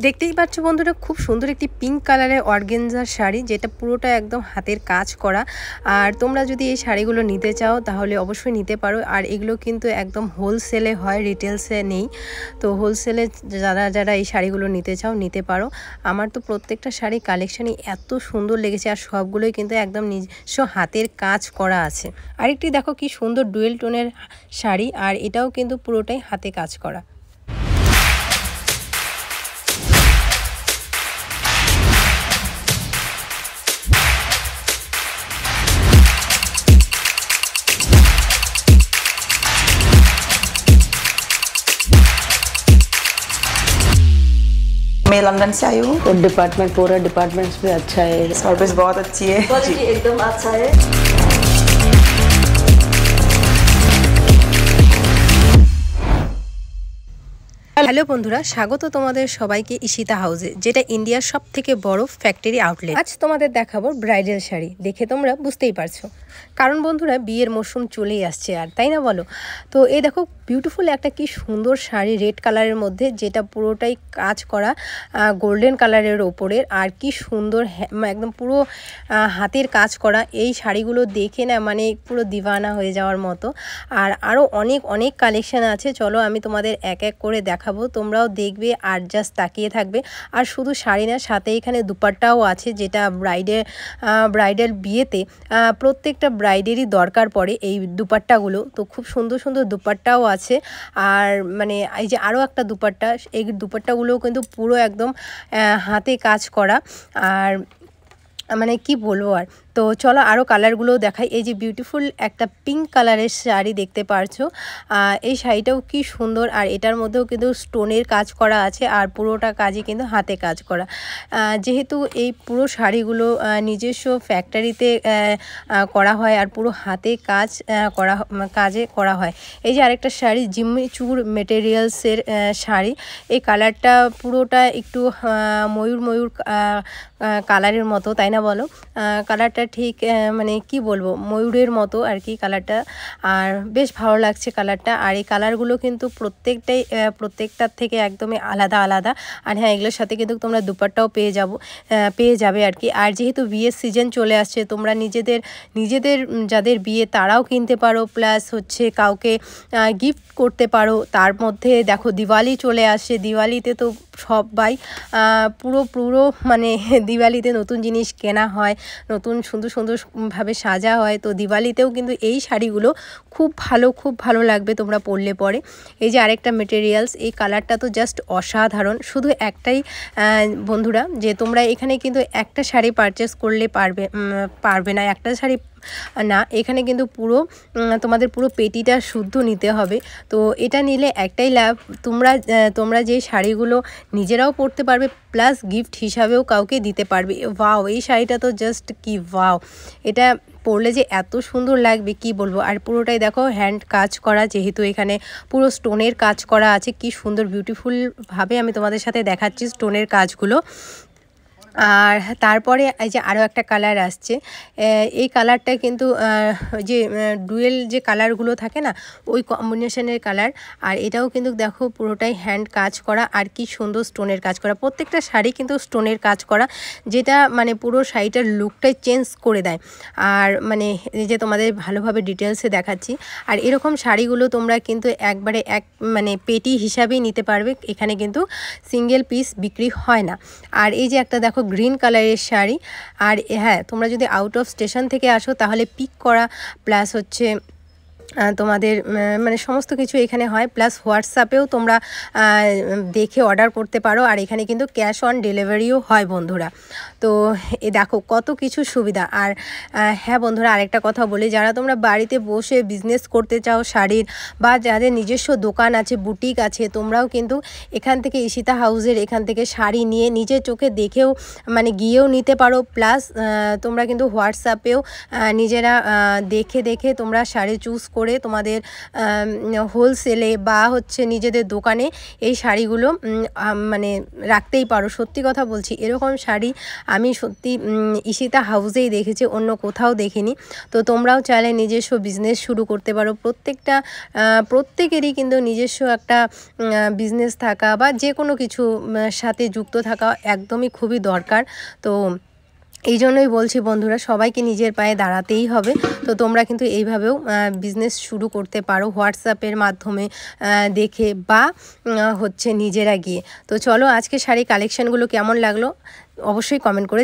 দেখতেই পাচ্ছ বন্ধুরা, খুব সুন্দর একটি পিঙ্ক কালারের অর্গানজার শাড়ি, যেটা পুরোটা একদম হাতের কাজ করা। আর তোমরা যদি এই শাড়িগুলো নিতে চাও তাহলে অবশ্যই নিতে পারো। আর এগুলো কিন্তু একদম হোলসেলে হয়, রিটেলসে নেই। তো হোলসেলে যারা এই শাড়িগুলো নিতে চাও নিতে পারো। আমার তো প্রত্যেকটা শাড়ি কালেকশনই এত সুন্দর লেগেছে, আর সবগুলোই কিন্তু একদম নিজস্ব হাতের কাজ করা আছে। আরেকটি দেখো কি সুন্দর ডুয়েল টোনের শাড়ি, আর এটাও কিন্তু পুরোটাই হাতে কাজ করা। मैं लंदन से आई हूँ। तो डिपार्टमेंट पूरा डिपार्टमेंट्स भी अच्छा है, सर्विस बहुत अच्छी है, क्वालिटी एकदम अच्छा है। হ্যালো বন্ধুরা, স্বাগত তোমাদের সবাইকে ঈশিতা হাউসে, যেটা ইন্ডিয়ার সবথেকে বড় ফ্যাক্টরি আউটলেট। আজ তোমাদের দেখাবো ব্রাইডাল শাড়ি। দেখে তোমরা বুঝতেই পারছো, কারণ বন্ধুরা বিয়ের মরশুম চলেই আসছে, আর তাই না বলো? তো এই দেখো বিউটিফুল একটা কি সুন্দর শাড়ি রেড কালারের মধ্যে, যেটা পুরোটাই কাজ করা গোল্ডেন কালারের ওপরের, আর কি সুন্দর একদম পুরো হাতের কাজ করা। এই শাড়িগুলো দেখে না মানে পুরো দিওয়ানা হয়ে যাওয়ার মতো। আর আরও অনেক অনেক কালেকশান আছে, চলো আমি তোমাদের এক এক করে দেখাবো, তোমরাও দেখবে আর জাস্ট তাকিয়ে থাকবে। আর শুধু শাড়ি না, সাথে এখানে দুপাট্টাও আছে, যেটা ব্রাইডাল বিয়েতে প্রত্যেকটা ব্রাইডেরই দরকার পড়ে এই দুপাট্টাগুলো। তো খুব সুন্দর সুন্দর দুপাট্টাও আছে। আর মানে এই যে আরও একটা দুপাট্টা, এই দুপাট্টাগুলোও কিন্তু পুরো একদম হাতে কাজ করা। আর মানে কি বলবো আর। তো চলো আরও কালারগুলোও দেখাই। এই যে বিউটিফুল একটা পিঙ্ক কালারের শাড়ি দেখতে পারছো, এই শাড়িটাও কি সুন্দর। আর এটার মধ্যেও কিন্তু স্টোনের কাজ করা আছে, আর পুরোটা কাজই কিন্তু হাতে কাজ করা। যেহেতু এই পুরো শাড়িগুলো নিজস্ব ফ্যাক্টরিতে করা হয়, আর পুরো হাতে কাজে করা হয়। এই যে আরেকটা শাড়ি জিম্মিচুর মেটেরিয়ালসের শাড়ি, এই কালারটা পুরোটা একটু ময়ূর কালারের মতো, তাই না বলো? কালারটা ঠিক মানে কি বলবো, ময়ূরের মতো আর কি কালারটা। আর বেশ ভালো লাগছে কালারটা। আর এই কালারগুলো কিন্তু প্রত্যেকটার থেকে একদমই আলাদা আলাদা। আর হ্যাঁ, এগুলোর সাথে কিন্তু তোমরা দুপাট্টাও পেয়ে যাবে আর কি। আর যেহেতু বিয়ের সিজন চলে আসছে, তোমরা নিজেদের যাদের বিয়ে তারাও কিনতে পারো, প্লাস হচ্ছে কাউকে গিফট করতে পারো। তার মধ্যে দেখো দিওয়ালি চলে আসছে, দিওয়ালিতে তো সবাই পুরো মানে দিওয়ালিতে নতুন জিনিস কেনা হয়, নতুন সুন্দরভাবে সাজা হয়। তো দিওয়ালিতেও কিন্তু এই শাড়িগুলো খুব ভালো লাগবে তোমরা পরলে পরে। এই যে আরেকটা মেটেরিয়ালস, এই কালারটা তো জাস্ট অসাধারণ। শুধু একটাই বন্ধুরা, যে তোমরা এখানে কিন্তু একটা শাড়ি পারচেস করলে পারবে না, একটা শাড়ি না, এখানে কিন্তু তোমাদের পুরো পেটিটা শুদ্ধ নিতে হবে। তো এটা নিলে একটাই লাভ, তোমরা যে শাড়িগুলো নিজেরাও পরতে পারবে, প্লাস গিফট হিসাবেও কাউকে দিতে পারবে। ওয়াও, এই শাড়িটা তো জাস্ট কি ওয়াও, এটা পরলে যে এত সুন্দর লাগবে কি বলবো। আর পুরোটাই দেখো হ্যান্ড কাজ করা, যেহেতু এখানে পুরো স্টোনের কাজ করা আছে। কি সুন্দর বিউটিফুলভাবে আমি তোমাদের সাথে দেখাচ্ছি স্টোনের কাজগুলো। আর তারপরে এই যে আরও একটা কালার আসছে, এই কালারটা কিন্তু যে ডুয়েল যে কালারগুলো থাকে না, ওই কম্বিনেশনের কালার। আর এটাও কিন্তু দেখো পুরোটাই হ্যান্ড কাজ করা, আর কি সুন্দর স্টোনের কাজ করা। প্রত্যেকটা শাড়ি কিন্তু স্টোনের কাজ করা, যেটা মানে পুরো শাড়িটার লুকটাই চেঞ্জ করে দেয়। আর মানে এই যে তোমাদের ভালোভাবে ডিটেলসে দেখাচ্ছি। আর এরকম শাড়িগুলো তোমরা কিন্তু একবারে মানে পেটি হিসাবেই নিতে পারবে, এখানে কিন্তু সিঙ্গেল পিস বিক্রি হয় না। আর এই যে একটা দেখো গ্রিন কালারের শাড়ি। আর হ্যাঁ, তোমরা যদি আউট অফ স্টেশন থেকে আসো তাহলে পিক করা, প্লাস হচ্ছে তোমাদের মানে সমস্ত কিছু এখানে হয়, প্লাস হোয়াটসঅ্যাপেও তোমরা দেখে অর্ডার করতে পারো। আর এখানে কিন্তু ক্যাশ অন ডেলিভারিও হয় বন্ধুরা। তো এ দেখো কত কিছু সুবিধা। আর হ্যাঁ বন্ধুরা, আরেকটা কথা বলি, যারা তোমরা বাড়িতে বসে বিজনেস করতে চাও শাড়ির, বা যাদের নিজস্ব দোকান আছে, বুটিক আছে, তোমরাও কিন্তু এখান থেকে ঈশিতা হাউসের এখান থেকে শাড়ি নিয়ে নিজের চোখে দেখেও মানে গিয়েও নিতে পারো। প্লাস তোমরা কিন্তু হোয়াটসঅ্যাপেও নিজেরা দেখে তোমরা শাড়ি চুজ করে তোমাদের হোলসেলে বা হচ্ছে নিজেদের দোকানে এই শাড়িগুলো মানে রাখতেই পারো। সত্যি কথা বলছি, এরকম শাড়ি আমি সত্যি ঈশিতা হাউসেই দেখেছি, অন্য কোথাও দেখিনি। তো তোমরাও চাইলে নিজস্ব বিজনেস শুরু করতে পারো। প্রত্যেকেরই কিন্তু নিজস্ব একটা বিজনেস থাকা বা যে কোনো কিছু সাথে যুক্ত থাকা একদমই খুবই দরকার। তো এই জন্যই বলছি বন্ধুরা, সবাইকে নিজের পায়ে দাঁড়াতেই হবে। তো তোমরা কিন্তু এইভাবেও বিজনেস শুরু করতে পারো, হোয়াটসঅ্যাপের মাধ্যমে দেখে বা হচ্ছে নিজেরা গিয়ে। তো চলো, আজকে শাড়ি কালেকশানগুলো কেমন লাগলো অবশ্যই কমেন্ট করে